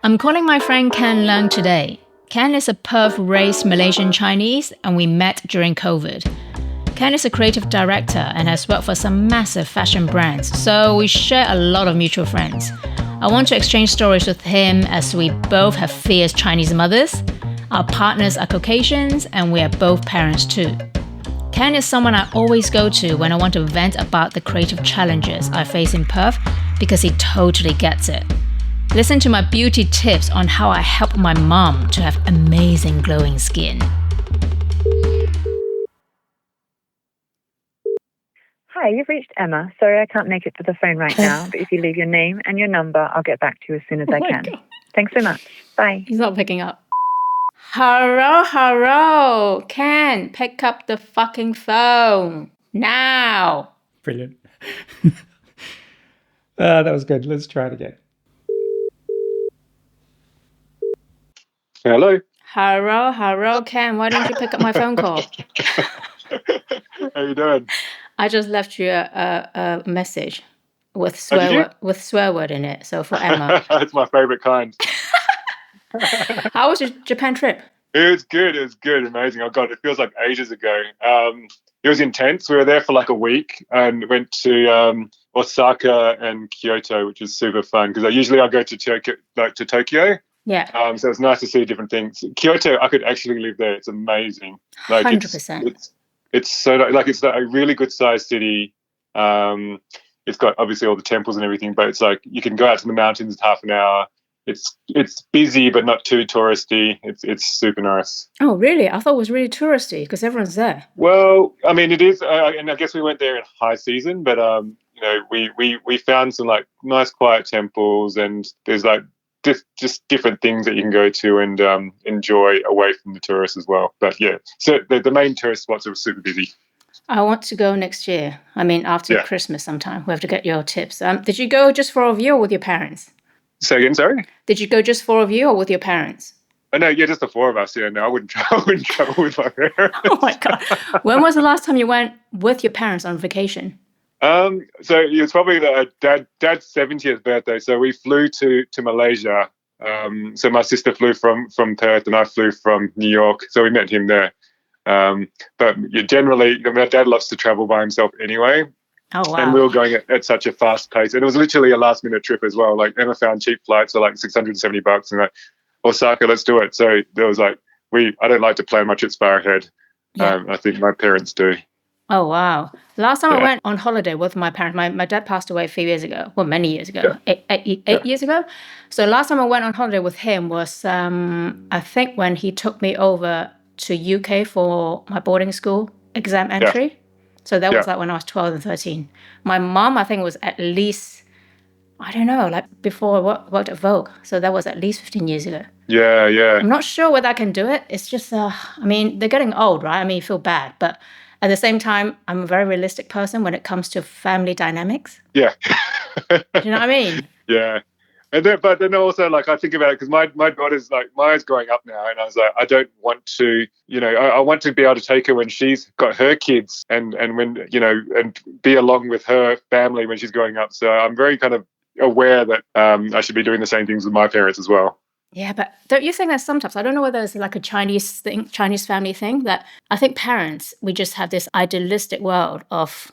I'm calling my friend Ken Leung today. Ken is a Perth-raised Malaysian Chinese, and we met during COVID. Ken is a creative director and has worked for some massive fashion brands, so we share a lot of mutual friends. I want to exchange stories with him as we both have fierce Chinese mothers. Our partners are Caucasians, and we are both parents too. Ken is someone I always go to when I want to vent about the creative challenges I face in Perth because he totally gets it. Listen to my beauty tips on how I help my mom to have amazing glowing skin. Hi, you've reached Emma. Sorry I can't make it to the phone right now, but if you leave your name and your number, I'll get back to you as soon as I can. God. Thanks so much. Bye. He's not picking up. Hello, Ken, pick up the fucking phone now. Brilliant. That was good. Let's try it again. Hello. Hello, Ken. Why don't you pick up my phone call? How you doing? I just left you a message with swear word in it. So for Emma. It's my favorite kind. How was your Japan trip? It was good. Amazing. Oh God, it feels like ages ago. It was intense. We were there for like a week and went to Osaka and Kyoto, which is super fun because usually I go to Tokyo. Yeah. So it's nice to see different things. Kyoto, I could actually live there. It's amazing. Like 100%. It's so like it's a really good sized city. It's got obviously all the temples and everything, but it's like you can go out to the mountains in half an hour. It's busy but not too touristy. It's super nice. Oh really? I thought it was really touristy because everyone's there. Well, I mean it is, and I guess we went there in high season, but we found some like nice quiet temples, and there's like just different things that you can go to and enjoy away from the tourists as well. But yeah, so the main tourist spots are super busy. I want to go next year. I mean, after Christmas sometime. We have to get your tips. Did you go just for a view or with your parents? Say again, sorry? Did you go just for a view or with your parents? Oh, no, yeah, just the four of us. Yeah, no, I wouldn't travel with my parents. Oh my God. When was the last time you went with your parents on vacation? So it was probably Dad's 70th birthday. So we flew to Malaysia. So my sister flew from Perth and I flew from New York. So we met him there. But generally, my dad loves to travel by himself anyway. Oh, wow. And we were going at such a fast pace. And it was literally a last minute trip as well. Like Emma found cheap flights for like $670 and like, Osaka, let's do it. So there was like, I don't like to plan my trips far ahead. Yeah. I think my parents do. Oh, wow. Last time I went on holiday with my parents, my dad passed away a few years ago. Well, many years ago. Yeah. Eight years ago. So last time I went on holiday with him was, I think when he took me over to UK for my boarding school exam entry. Yeah. So that was like when I was 12 and 13. My mom, I think, was at least, I don't know, like before I worked at Vogue. So that was at least 15 years ago. Yeah, yeah. I'm not sure whether I can do it. It's just, I mean, they're getting old, right? I mean, you feel bad. But at the same time, I'm a very realistic person when it comes to family dynamics. Yeah. Do you know what I mean? Yeah. But then also, like, I think about it because my daughter's like, Maya's growing up now, and I was like, I don't want to, I want to be able to take her when she's got her kids and when, and be along with her family when she's growing up. So I'm very kind of aware that I should be doing the same things with my parents as well. Yeah, but don't you think that sometimes, I don't know whether it's like a Chinese family thing, that I think parents, we just have this idealistic world of,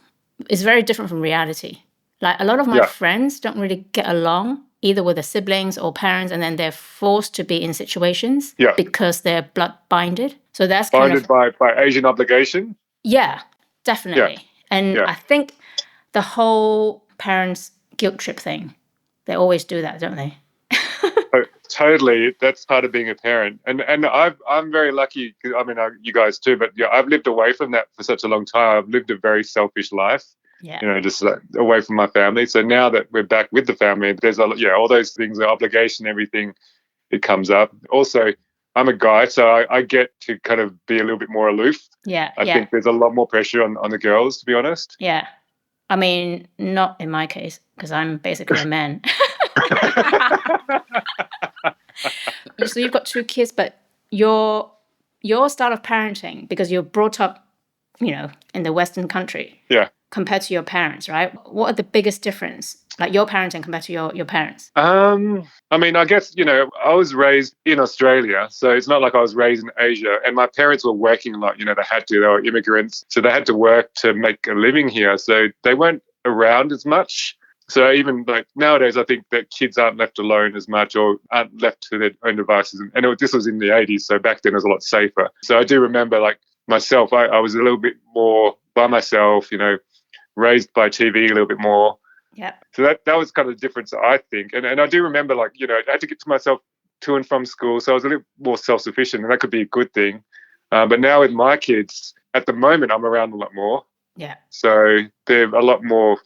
it's very different from reality. Like a lot of my friends don't really get along either with their siblings or parents, and then they're forced to be in situations because they're blood binded. So that's binded by Asian obligation? Yeah, definitely. Yeah. And I think the whole parents guilt trip thing, they always do that, don't they? Oh, totally. That's part of being a parent. And I'm very lucky. I mean, you guys too, but I've lived away from that for such a long time. I've lived a very selfish life. Yeah. Just like away from my family. So now that we're back with the family, there's all those things, the obligation, everything, it comes up. Also, I'm a guy, so I get to kind of be a little bit more aloof. Yeah. I think there's a lot more pressure on the girls, to be honest. Yeah. I mean, not in my case, because I'm basically a man. So you've got 2 kids, but your style of parenting, because you're brought up, in the Western country. Yeah. compared to your parents, right? What are the biggest difference, like your parenting compared to your parents? I mean, I guess, I was raised in Australia, so it's not like I was raised in Asia, and my parents were working a lot. They were immigrants, so they had to work to make a living here, so they weren't around as much. So even like nowadays, I think that kids aren't left alone as much or aren't left to their own devices. And this was in the 80s, so back then it was a lot safer. So I do remember, like myself, I was a little bit more by myself, raised by TV a little bit more. Yeah. So that was kind of the difference, I think. And I do remember, like, I had to get to myself to and from school, so I was a little more self-sufficient, and that could be a good thing. But now with my kids, at the moment, I'm around a lot more. Yeah. So they're a lot more,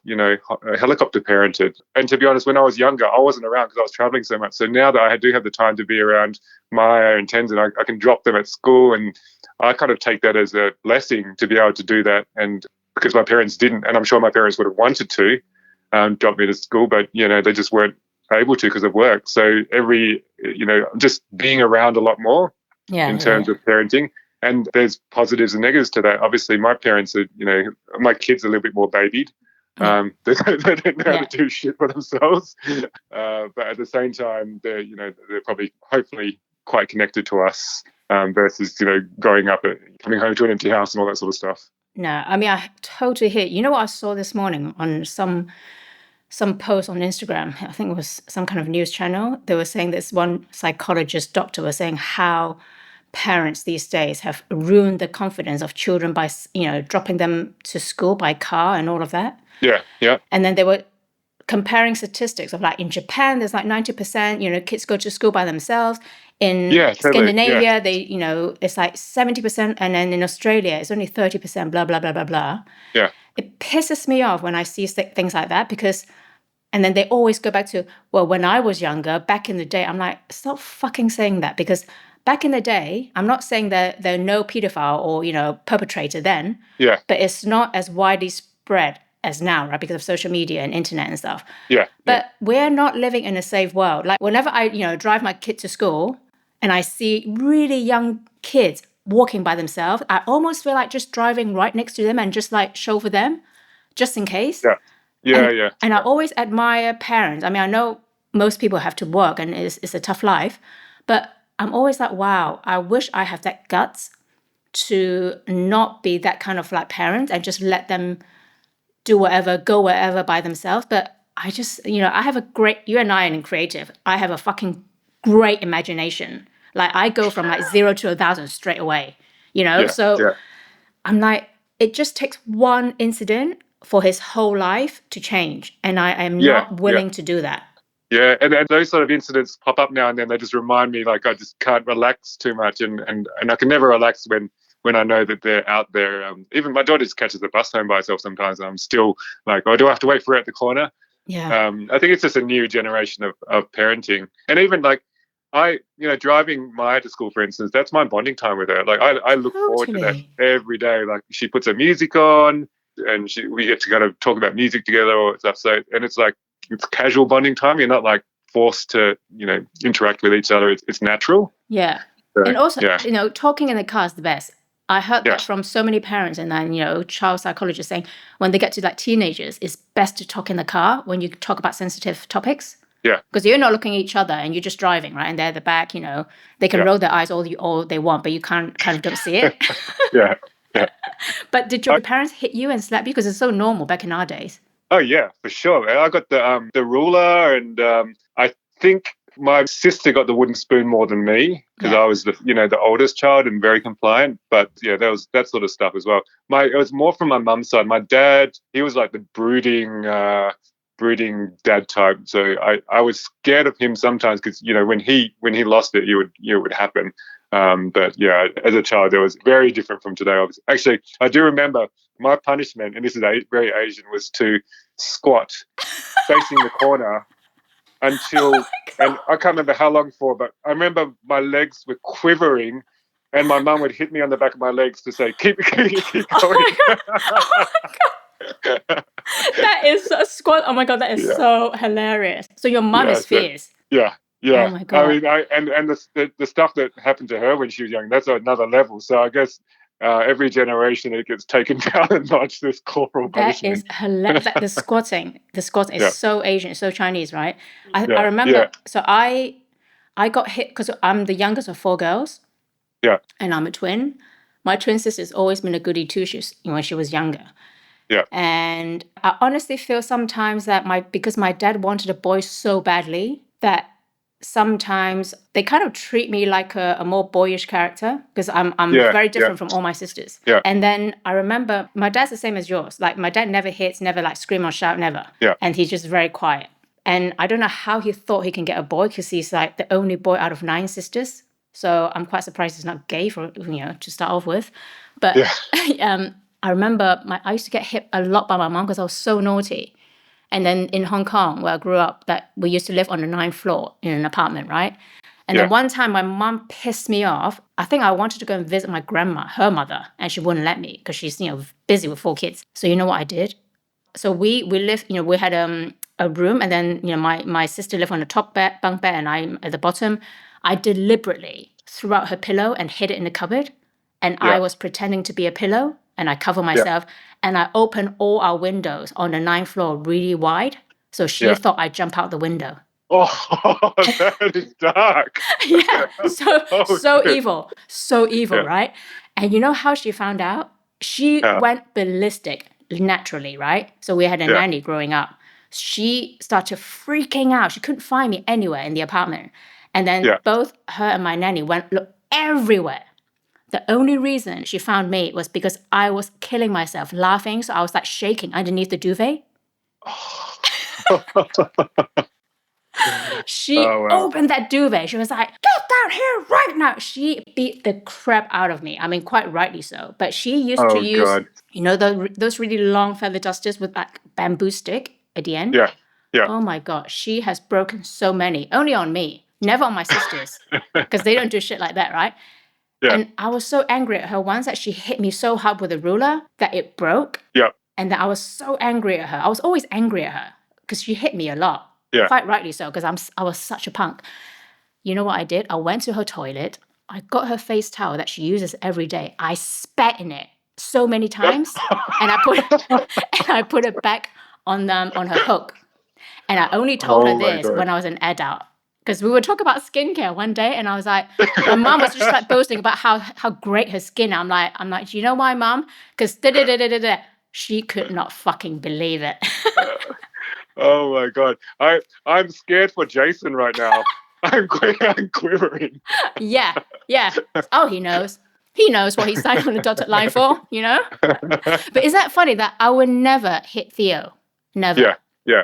helicopter parented. And to be honest, when I was younger, I wasn't around because I was traveling so much. So now that I do have the time to be around Maya and Tenzin, I can drop them at school, and I kind of take that as a blessing to be able to do that. And because my parents didn't, and I'm sure my parents would have wanted to drop me to school, but, they just weren't able to because of work. So just being around a lot more in terms of parenting. And there's positives and negatives to that. Obviously, my parents are, my kids are a little bit more babied. They don't know how to do shit for themselves. But at the same time, they're probably, hopefully, quite connected to us versus, growing up, coming home to an empty house and all that sort of stuff. No, I mean, I totally hear. You know what I saw this morning on some post on Instagram? I think it was some kind of news channel. They were saying this one psychologist, doctor, was saying how parents these days have ruined the confidence of children by, dropping them to school by car and all of that. Yeah, yeah. And then they were comparing statistics of, like, in Japan, there's like 90%, kids go to school by themselves. In Scandinavia, they, it's like 70%. And then in Australia, it's only 30%, blah, blah, blah, blah, blah. Yeah. It pisses me off when I see things like that because, and then they always go back to, well, when I was younger, back in the day, I'm like, stop fucking saying that, because back in the day, I'm not saying that there are no pedophile or, perpetrator then. Yeah. But it's not as widely spread as now, right? Because of social media and internet and stuff. Yeah. But we're not living in a safe world. Like whenever I, drive my kid to school and I see really young kids walking by themselves, I almost feel like just driving right next to them and just like chauffeur them, just in case. Yeah. Yeah. And I always admire parents. I mean, I know most people have to work and it's a tough life, but I'm always like, wow, I wish I have that guts to not be that kind of like parent and just let them do whatever, go wherever by themselves. But I just, I have a great, you and I are in creative. I have a fucking great imagination. Like I go from like 0 to 1,000 straight away, I'm like, it just takes one incident for his whole life to change. And I am not willing to do that. Yeah, and those sort of incidents pop up now and then. They just remind me, like, I just can't relax too much, and I can never relax when I know that they're out there. Even my daughter just catches the bus home by herself sometimes, and I'm still like, oh, do I have to wait for her at the corner? Yeah. I think it's just a new generation of parenting, and even like driving Maya to school, for instance, that's my bonding time with her. Like I look forward to that every day. Like she puts her music on, and we get to kind of talk about music together or stuff. So, and it's like, it's casual bonding time. You're not like forced to, interact with each other. It's natural. Yeah. So, and also, talking in the car is the best. I heard that from so many parents, and then, child psychologists saying when they get to like teenagers, it's best to talk in the car when you talk about sensitive topics. Yeah. Because you're not looking at each other and you're just driving, right? And they're at the back, they can roll their eyes all they want, but you can't kind of don't see it. Yeah. But did your parents hit you and slap you? Because it's so normal back in our days. Oh yeah, for sure. I got the ruler, and I think my sister got the wooden spoon more than me because I was the oldest child and very compliant. But yeah, there was that sort of stuff as well. It was more from my mum's side. My dad, he was like the brooding dad type. So I was scared of him sometimes because when he lost it, it would happen. But yeah, as a child, it was very different from today. Actually, I do remember my punishment, and this is very Asian, was to squat facing the corner until, and I can't remember how long for, but I remember my legs were quivering, and my mum would hit me on the back of my legs to say, keep going. Oh my God. That is a squat. Oh my God, that is so hilarious. So your mum is fierce. Yeah. Oh my God. I mean, and the stuff that happened to her when she was young, that's another level. So I guess every generation it gets taken down a notch. This corporal That punishment. is hilarious. Like the squatting is Yeah. so Asian, so Chinese, right? I Yeah, remember. yeah. So I got hit because I'm the youngest of 4 girls. Yeah. And I'm a twin. My twin sister's always been a goody two shoes when she was younger. Yeah. And I honestly feel sometimes that because my dad wanted a boy so badly that sometimes they kind of treat me like a more boyish character because I'm very different from all my sisters. Yeah. And then I remember my dad's the same as yours. Like my dad never hits, never like scream or shout, never. Yeah. And he's just very quiet. And I don't know how he thought he can get a boy because he's like the only boy out of 9 sisters. So I'm quite surprised he's not gay to start off with. But I remember I used to get hit a lot by my mom because I was so naughty. And then in Hong Kong, where I grew up, that we used to live on the 9th floor in an apartment, right? And then one time my mom pissed me off. I think I wanted to go and visit my grandma, her mother, and she wouldn't let me because she's busy with 4 kids. So you know what I did? So we lived, we had a room, and then my sister lived on the top bunk bed, and I'm at the bottom. I deliberately threw out her pillow and hid it in the cupboard, and I was pretending to be a pillow, and I covered myself, and I opened all our windows on the 9th floor really wide, so she thought I'd jump out the window. Oh, that is dark. Yeah, so evil, right? And you know how she found out? She went ballistic naturally, right? So we had a nanny growing up. She started freaking out. She couldn't find me anywhere in the apartment. And then both her and my nanny looked everywhere. The only reason she found me was because I was killing myself laughing. So I was like shaking underneath the duvet. She opened that duvet. She was like, "Get down here right now." She beat the crap out of me. I mean, quite rightly so. But she used to use, those really long feather dusters with that bamboo stick at the end. Yeah. Oh my God. She has broken so many. Only on me. Never on my sisters. Because they don't do shit like that, right? Yeah. And I was so angry at her once that she hit me so hard with a ruler that it broke. Yeah. And that I was so angry at her. I was always angry at her because she hit me a lot. Yeah. Quite rightly so, because I was such a punk. You know what I did? I went to her toilet. I got her face towel that she uses every day. I spat in it so many times, and I put it back on her hook. And I only told her this when I was an adult. Because we were talking about skincare one day, and I was like, my mom was just like boasting about how great her skin. I'm like, do you know why, mom? Because she could not fucking believe it. Oh my God. I'm scared for Jason right now. I'm quivering. Yeah. Oh, he knows. He knows what he signed on the dotted line for, But is that funny that I would never hit Theo? Never. Yeah.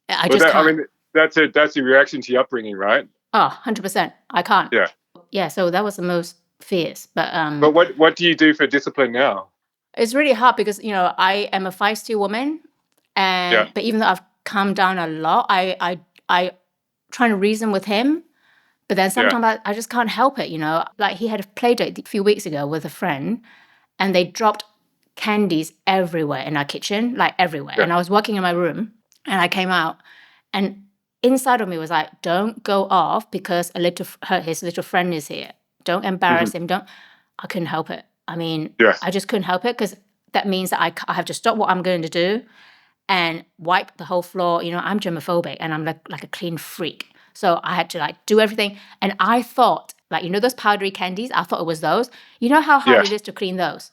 I just can't. I mean, that's a reaction to your upbringing, right? Oh, 100%. I can't. Yeah. Yeah, so that was the most fierce. But what do you do for discipline now? It's really hard because, I am a feisty woman. But even though I've calmed down a lot, I try to reason with him. But then sometimes I just can't help it, Like he had a play date a few weeks ago with a friend, and they dropped candies everywhere in our kitchen, like everywhere. And I was working in my room, and I came out, and inside of me was like, don't go off because his little friend is here. Don't embarrass him. I couldn't help it. I mean, I just couldn't help it because that means that I have to stop what I'm going to do and wipe the whole floor. I'm germophobic and I'm like a clean freak. So I had to do everything. And I thought, those powdery candies, I thought it was those. You know how hard it is to clean those?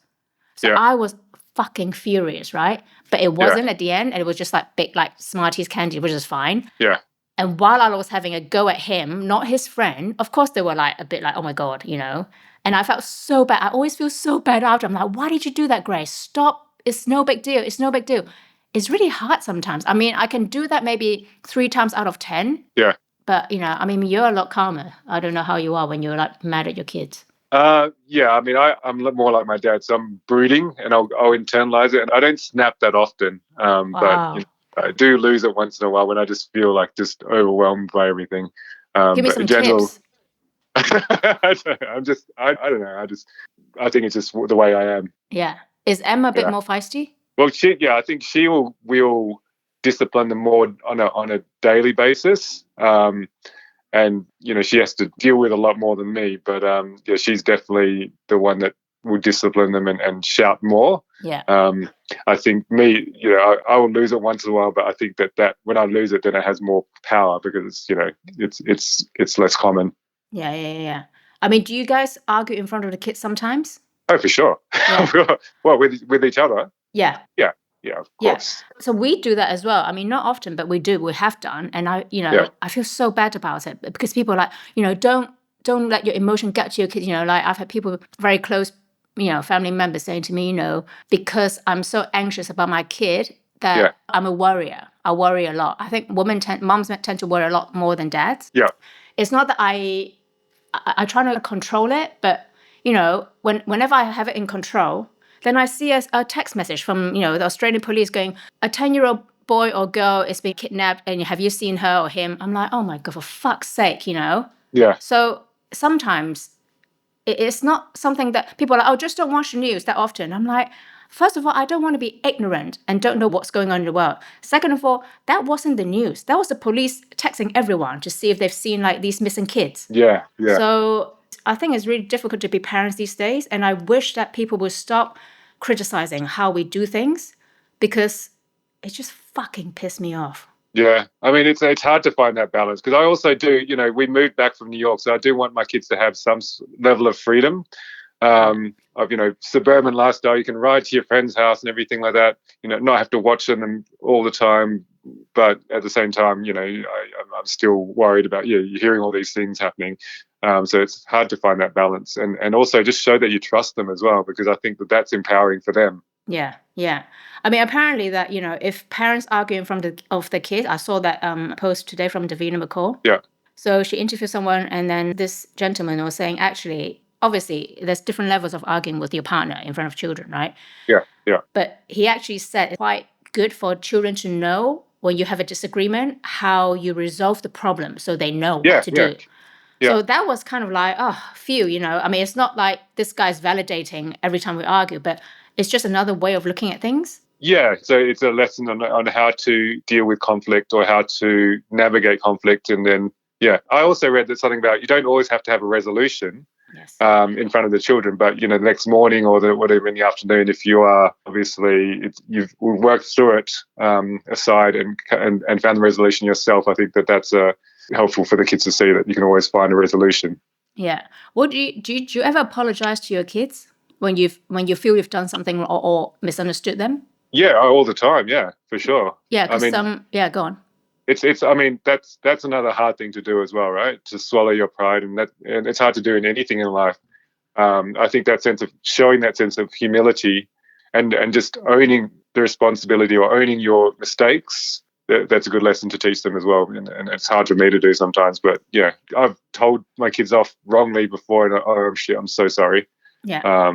So I was fucking furious, right? But it wasn't at the end. And it was just big, Smarties candy, which is fine. Yeah. And while I was having a go at him, not his friend, of course they were a bit oh my God, And I felt so bad. I always feel so bad after. I'm like, why did you do that, Grace? Stop. It's no big deal. It's no big deal. It's really hard sometimes. I mean, I can do that maybe 3 times out of 10. Yeah. But, you're a lot calmer. I don't know how you are when you're mad at your kids. Yeah, I mean, I'm more like my dad. So I'm brooding and I'll internalize it. And I don't snap that often. Wow. But I do lose it once in a while when I just feel just overwhelmed by everything. Give me some tips. I don't know. I think it's just the way I am. Yeah. Is Emma a bit more feisty? Well, I think she will discipline them more on a daily basis. And she has to deal with a lot more than me. But she's definitely the one that will discipline them and shout more. Yeah. I think me, I will lose it once in a while, but I think that when I lose it, then it has more power because it's less common. Yeah. I mean, do you guys argue in front of the kids sometimes? Oh, for sure. Yeah. Well, with each other. Yeah. Yeah, of course. Yeah. So we do that as well. I mean, not often, but we do. We have done, and I feel so bad about it because people are like, don't let your emotion get to your kids. Like I've had people very close, family members saying to me, because I'm so anxious about my kid that I'm a worrier. I worry a lot. I think moms tend to worry a lot more than dads. Yeah. It's not that I try to control it, but whenever I have it in control, then I see a text message from the Australian police going, a 10-year-old boy or girl is being kidnapped, and have you seen her or him? I'm like, oh my God, for fuck's sake, Yeah. So sometimes it's not something that people are like, oh, just don't watch the news that often. I'm like, first of all, I don't want to be ignorant and don't know what's going on in the world. Second of all, that wasn't the news. That was the police texting everyone to see if they've seen like these missing kids. Yeah. So I think it's really difficult to be parents these days. And I wish that people would stop criticizing how we do things because it just fucking pissed me off. Yeah, I mean, it's hard to find that balance because I also do, we moved back from New York, so I do want my kids to have some level of freedom of, suburban lifestyle. You can ride to your friend's house and everything like that, not have to watch them all the time. But at the same time, I'm still worried about, you're hearing all these things happening. So it's hard to find that balance and also just show that you trust them as well, because I think that's empowering for them. Yeah. I mean, apparently that, if parents argue in front of the kids, I saw that post today from Davina McCall. Yeah. So she interviewed someone and then this gentleman was saying, actually, obviously, there's different levels of arguing with your partner in front of children, right? Yeah. But he actually said it's quite good for children to know when you have a disagreement, how you resolve the problem so they know what to do. Yeah. So that was kind of like, phew, I mean, it's not like this guy's validating every time we argue, but it's just another way of looking at things. Yeah, so it's a lesson on how to deal with conflict or how to navigate conflict. And then, I also read that something about you don't always have to have a resolution in front of the children, but, the next morning or whatever in the afternoon, if you are obviously, you've worked through it aside and found the resolution yourself, I think that's helpful for the kids to see that you can always find a resolution. Yeah. Well, do you ever apologize to your kids when you feel you've done something or misunderstood them? Yeah, all the time. Yeah, for sure. Yeah, because go on. It's. I mean, that's another hard thing to do as well, right? To swallow your pride, and it's hard to do in anything in life. I think that sense of showing that sense of humility, and just owning the responsibility or owning your mistakes. That's a good lesson to teach them as well, and it's hard for me to do sometimes. But I've told my kids off wrongly before, and oh shit, I'm so sorry. Yeah.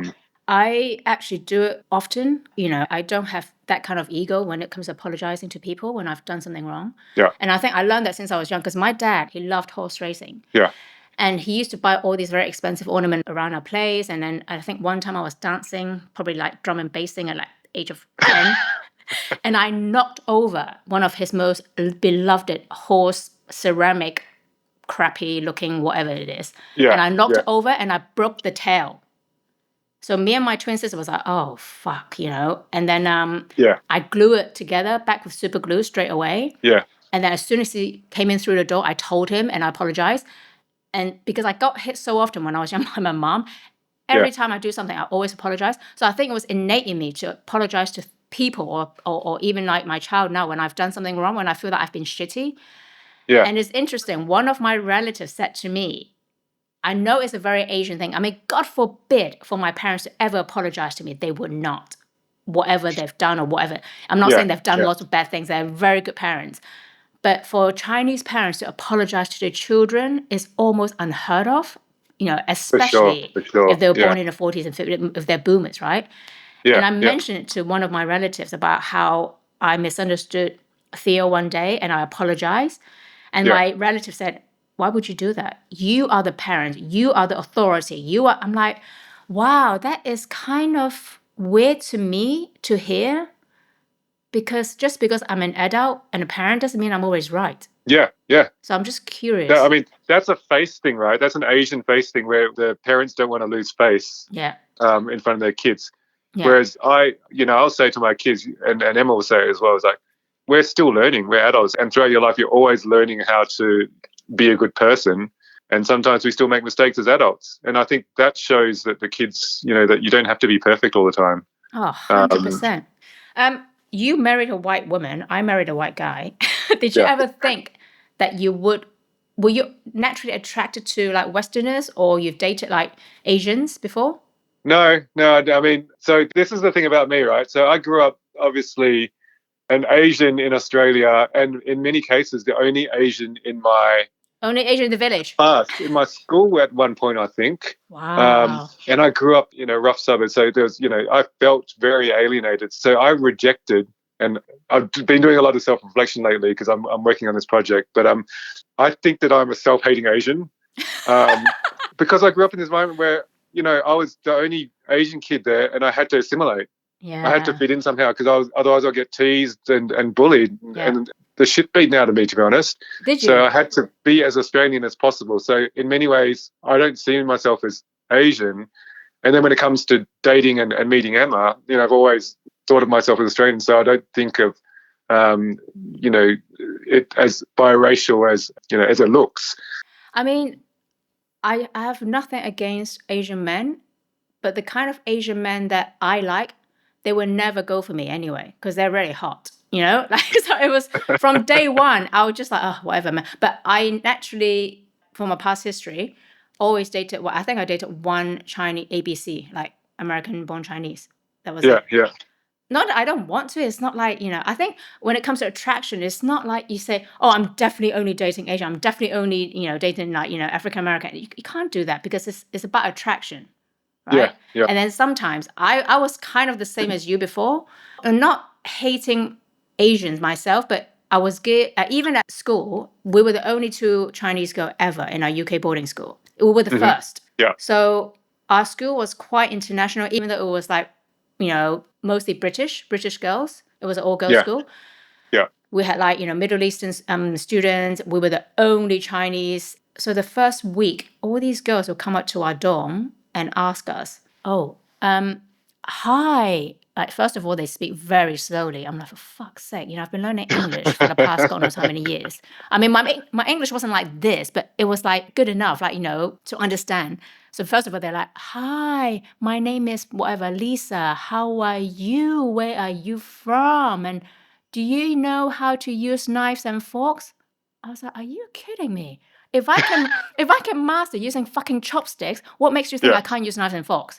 I actually do it often. I don't have that kind of ego when it comes to apologizing to people when I've done something wrong. Yeah. And I think I learned that since I was young because my dad, he loved horse racing. Yeah. And he used to buy all these very expensive ornaments around our place. And then I think one time I was dancing, probably like drum and bassing at like age of 10. And I knocked over one of his most beloved horse ceramic, crappy looking, whatever it is. Yeah. And I knocked it over and I broke the tail. So me and my twin sister was like, oh, fuck, And then I glue it together back with super glue straight away. Yeah. And then as soon as he came in through the door, I told him and I apologized. And because I got hit so often when I was young by my mom, every time I do something, I always apologize. So I think it was innate in me to apologize to people or even like my child now when I've done something wrong, when I feel that I've been shitty. Yeah. And it's interesting. One of my relatives said to me, I know it's a very Asian thing. I mean, God forbid for my parents to ever apologize to me. They would not, whatever they've done or whatever. I'm not saying they've done lots of bad things. They're very good parents. But for Chinese parents to apologize to their children is almost unheard of, especially for sure. if they were born in the 40s and 50s, if they're boomers, right? Yeah. And I mentioned it to one of my relatives about how I misunderstood Theo one day and I apologized. And my relative said, why would you do that? You are the parent. You are the authority. I'm like, wow, that is kind of weird to me to hear. Because just because I'm an adult and a parent doesn't mean I'm always right. Yeah. So I'm just curious. I mean, that's a face thing, right? That's an Asian face thing where the parents don't want to lose face. Yeah. in front of their kids. Yeah. Whereas I'll say to my kids, and Emma will say it as well, is like, we're still learning. We're adults. And throughout your life, you're always learning how to be a good person. And sometimes we still make mistakes as adults. And I think that shows that the kids, that you don't have to be perfect all the time. Oh, 100%. You married a white woman. I married a white guy. Did you ever think that were you naturally attracted to like Westerners, or you've dated like Asians before? No. I mean, so this is the thing about me, right? So I grew up, obviously, an Asian in Australia, and in many cases, the only Asian in my the village. In my school at one point, I think. Wow. And I grew up in a rough suburb, so there was, I felt very alienated. So I rejected, and I've been doing a lot of self-reflection lately because I'm working on this project. But I think that I'm a self-hating Asian because I grew up in this moment where, I was the only Asian kid there, and I had to assimilate. Yeah. I had to fit in somehow because otherwise I'll get teased and bullied and the shit beaten out of me, to be honest. Did you? So I had to be as Australian as possible. So in many ways, I don't see myself as Asian. And then when it comes to dating and meeting Emma, I've always thought of myself as Australian. So I don't think of, it as biracial as it looks. I mean, I have nothing against Asian men, but the kind of Asian men that I like, they would never go for me anyway, because they're really hot, Like, so it was from day one, I was just like, oh, whatever, man. But I naturally, from my past history, always dated, I think I dated one Chinese ABC, like American-born Chinese. That was it. Yeah. Not that I don't want to. It's not like, I think when it comes to attraction, it's not like you say, oh, I'm definitely only dating Asian. I'm definitely only, dating like, African-American. You can't do that because it's about attraction. Right? Yeah. And then sometimes I was kind of the same as you before. I'm not hating Asians myself, but I was even at school, we were the only two Chinese girls ever in our UK boarding school. We were the first. Yeah. So our school was quite international, even though it was like, mostly British girls. It was an all-girls school. Yeah. We had like, Middle Eastern students. We were the only Chinese. So the first week, all these girls would come up to our dorm and ask us, hi. Like, first of all, they speak very slowly. I'm like, for fuck's sake, I've been learning English for the past God knows how many years. I mean, my English wasn't like this, but it was like good enough, like, to understand. So first of all, they're like, hi, my name is whatever, Lisa. How are you? Where are you from? And do you know how to use knives and forks? I was like, are you kidding me? If I can master using fucking chopsticks, what makes you think I can't use knives and forks?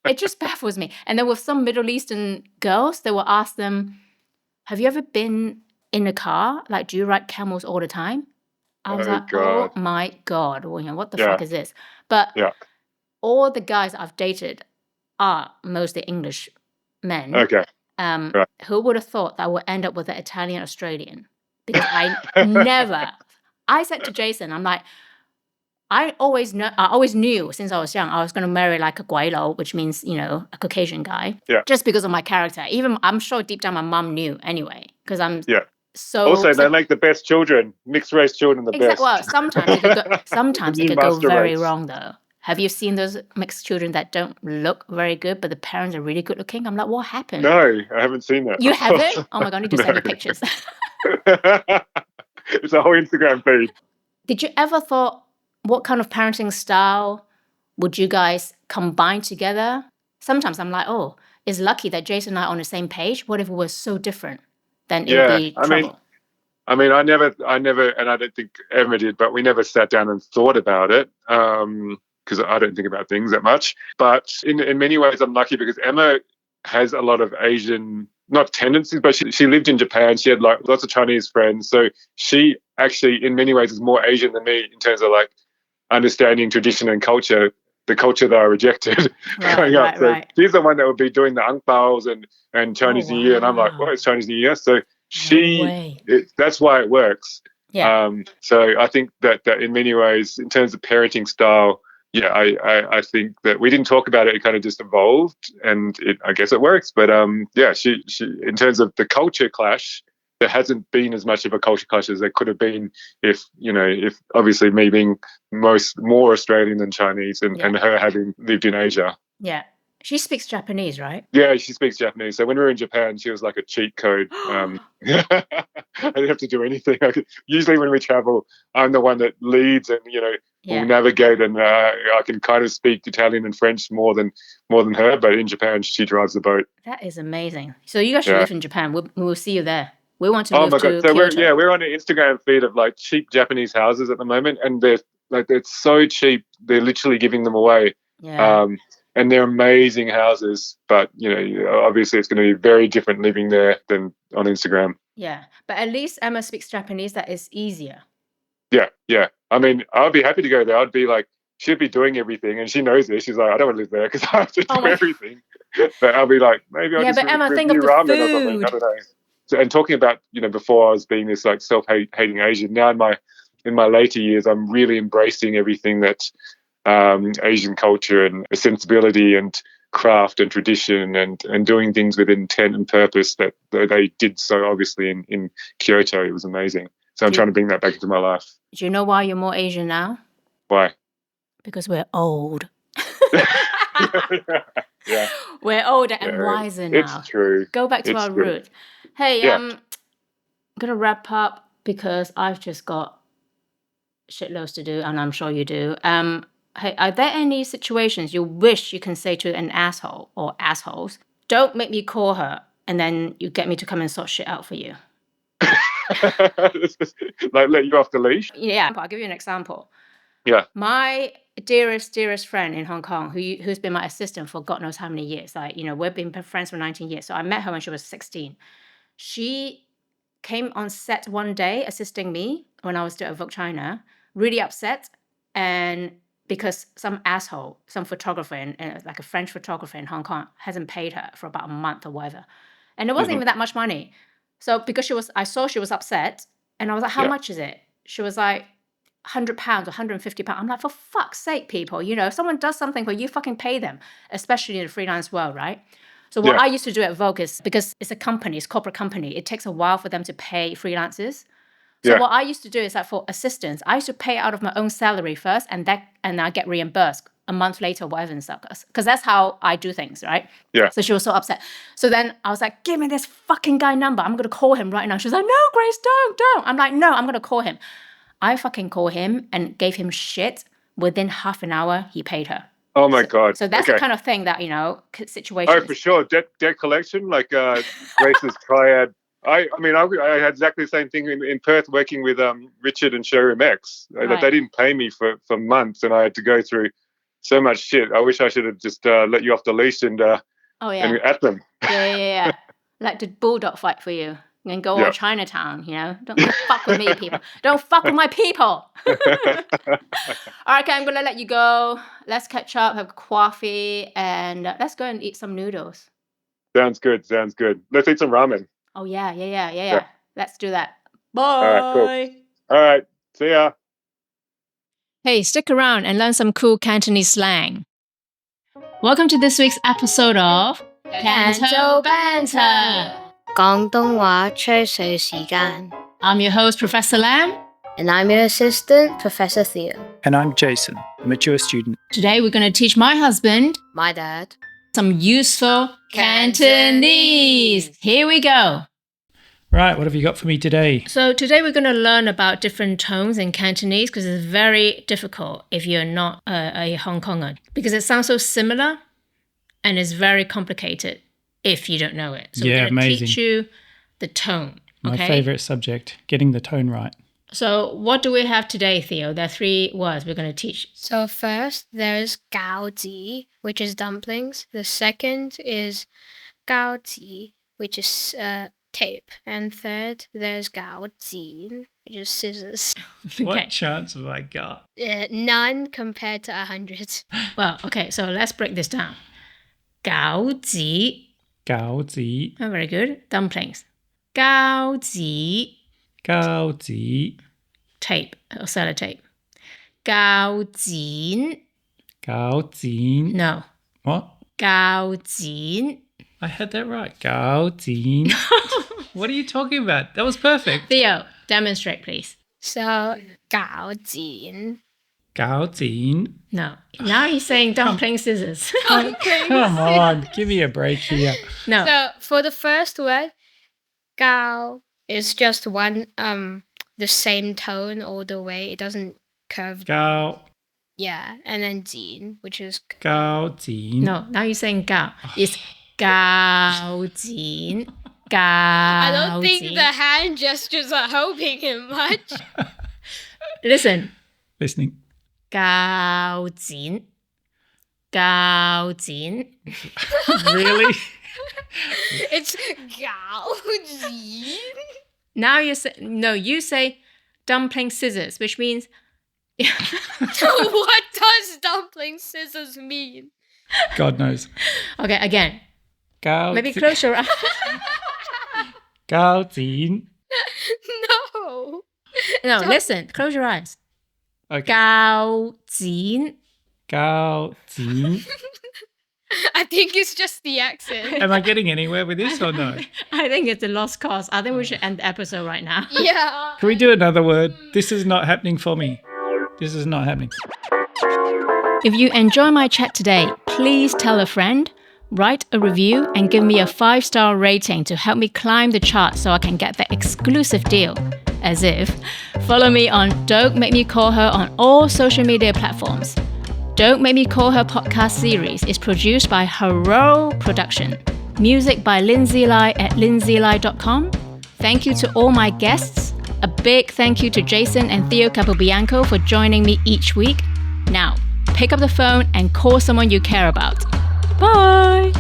It just baffles me. And then with some Middle Eastern girls, they will ask them, have you ever been in a car? Like, do you ride camels all the time? I was like, God. oh my God, what the fuck is this? But all the guys I've dated are mostly English men. Okay. Who would have thought that I would end up with an Italian Australian? Because I said to Jason, I'm like, I always knew since I was young I was going to marry like a guaylo, which means, a Caucasian guy. Yeah. Just because of my character. Even I'm sure deep down my mum knew anyway, because I'm so. Also, they make the best children, mixed race children, the best. Well, sometimes it could go very wrong though. Have you seen those mixed children that don't look very good, but the parents are really good looking? I'm like, what happened? No, I haven't seen that. You haven't? Oh my God, I need to send you pictures. It's a whole Instagram feed. Did you ever thought, what kind of parenting style would you guys combine together? Sometimes I'm like, oh, it's lucky that Jason and I are on the same page. What if we were so different? Then it would be trouble. I mean, I never, and I don't think Emma did, but we never sat down and thought about it because I don't think about things that much. But in many ways, I'm lucky because Emma has a lot of Asian, not tendencies, but she lived in Japan. She had like lots of Chinese friends. So she actually, in many ways, is more Asian than me in terms of like understanding tradition and culture, the culture that I rejected growing up. So she's the one that would be doing the ang paos and Chinese New Year. And I'm like, what is Chinese New Year? So that's why it works. Yeah. So I think that in many ways, in terms of parenting style, I think that we didn't talk about it. It kind of just evolved, and I guess it works. But she in terms of the culture clash, there hasn't been as much of a culture clash as there could have been if obviously me being more Australian than Chinese and her having lived in Asia. Yeah. She speaks Japanese, right? Yeah, she speaks Japanese. So when we were in Japan, she was like a cheat code. I didn't have to do anything. Usually when we travel, I'm the one that leads and, will navigate, and I can kind of speak Italian and French more than her. But in Japan, she drives the boat. That is amazing. So you guys should live in Japan. We'll see you there. We want to move to So Kyoto. we're on an Instagram feed of like cheap Japanese houses at the moment, and they're so cheap. They're literally giving them away. Yeah. And they're amazing houses, but obviously it's going to be very different living there than on Instagram. Yeah, but at least Emma speaks Japanese. That is easier. Yeah. I mean, I'd be happy to go there. I'd be like, she'd be doing everything, and she knows this. She's like, I don't want to live there because I have to do everything. But I'll be like, maybe I'll just Emma, think of the ramen food. or something. I don't know. So, and talking about, before I was being this like self-hating Asian. Now in my later years, I'm really embracing everything that Asian culture and sensibility and craft and tradition and doing things with intent and purpose that they did so obviously in Kyoto. It was amazing. So I'm trying to bring that back into my life. Do you know why you're more Asian now? Why? Because we're old. Yeah. We're older and wiser now. It's true. Go back to our root. Hey, I'm going to wrap up because I've just got shitloads to do, and I'm sure you do. Hey, are there any situations you wish you can say to an asshole or assholes, don't make me call her, and then you get me to come and sort shit out for you? Like let you off the leash? Yeah, I'll give you an example. Yeah. My dearest friend in Hong Kong, who's been my assistant for God knows how many years. Like, we've been friends for 19 years. So I met her when she was 16. She came on set one day assisting me when I was still at Vogue China, really upset, and because some asshole, some photographer, like a French photographer in Hong Kong, hasn't paid her for about a month or whatever. And it wasn't even that much money. So because I saw she was upset, and I was like, how much is it? She was like, £100 or £150. I'm like, for fuck's sake, people, if someone does something for you, fucking pay them, especially in the freelance world, right? So what I used to do at Vogue is, because it's a company, it's a corporate company, it takes a while for them to pay freelancers. So what I used to do is that for assistants, I used to pay out of my own salary first, and I get reimbursed a month later, whatever and stuff. Because that's how I do things, right? Yeah. So she was so upset. So then I was like, give me this fucking guy number. I'm going to call him right now. She was like, no, Grace, don't. I'm like, no, I'm going to call him. I fucking called him and gave him shit. Within half an hour, he paid her. Oh my God. So that's the kind of thing that, situation. Oh, for sure. Debt collection, like Grace's triad. I had exactly the same thing in Perth working with Richard and Showroom X. Right. They didn't pay me for months, and I had to go through so much shit. I wish I should have just let you off the leash and at them. Yeah. Like the bulldog fight for you. And go all Chinatown, Don't fuck with me, people. Don't fuck with my people. All right, okay, I'm going to let you go. Let's catch up, have coffee, and let's go and eat some noodles. Sounds good. Let's eat some ramen. Oh, yeah. Let's do that. Bye. All right, cool. All right, see ya. Hey, stick around and learn some cool Cantonese slang. Welcome to this week's episode of Canto Banter. 廣東話吹水時間 I'm your host, Professor Lim. And I'm your assistant, Professor Theo. And I'm Jason, a mature student. Today we're going to teach my husband, My dad. some useful Cantonese. Here we go. Right, what have you got for me today? So today we're going to learn about different tones in Cantonese because it's very difficult if you're not a Hong Konger, because it sounds so similar and it's very complicated if you don't know it. So we're going to teach you the tone. Okay? My favourite subject, getting the tone right. So what do we have today, Theo? There are 3 words we're going to teach. So first, there's gao ji, which is dumplings. The second is gao ji, which is tape. And third, there's gao jin, which is scissors. What chance have I got? None compared to 100. Well, okay, so let's break this down. Gao ji. Gao ji. Oh, very good. Dumplings. Gao ji. Gao ji. Tape or sellotape. Gao jin. Gao jin. No. What? Gao jin. I had that right. 高级. What are you talking about? That was perfect. Theo, demonstrate, please. So 搞紧. 高级. No. Now he's saying dumpling scissors. Come on, give me a break here. No. So for the first word, 高 is just one the same tone all the way. It doesn't curve. 高 Yeah, and then 紧, which is 高级. No, now you're saying gao. It's gao jin. Gao I don't think jin. the hand gestures are helping him much. Listen. Listening. Gao jin. Gao jin. Really? It's 搞紧. Now you say, no, you say dumpling scissors, which means What does dumpling scissors mean? God knows. okay, again. 高 Maybe 级. close your eyes. 高级. No. No, listen, close your eyes. Okay. 高jin. 高级. I think it's just the accent. Am I getting anywhere with this or no? I think it's a lost cause. I think we should end the episode right now. Yeah. Can we do another word? This is not happening for me. This is not happening. If you enjoy my chat today, please tell a friend, write a review, and give me a 5-star rating to help me climb the chart so I can get the exclusive deal. As if. Follow me on Don't Make Me Call Her on all social media platforms. Don't Make Me Call Her podcast series is produced by Hero Production. Music by Lindsay Lai at lindsayli.com. Thank you to all my guests. A big thank you to Jason and Theo Capobianco for joining me each week. Now, pick up the phone and call someone you care about. Bye!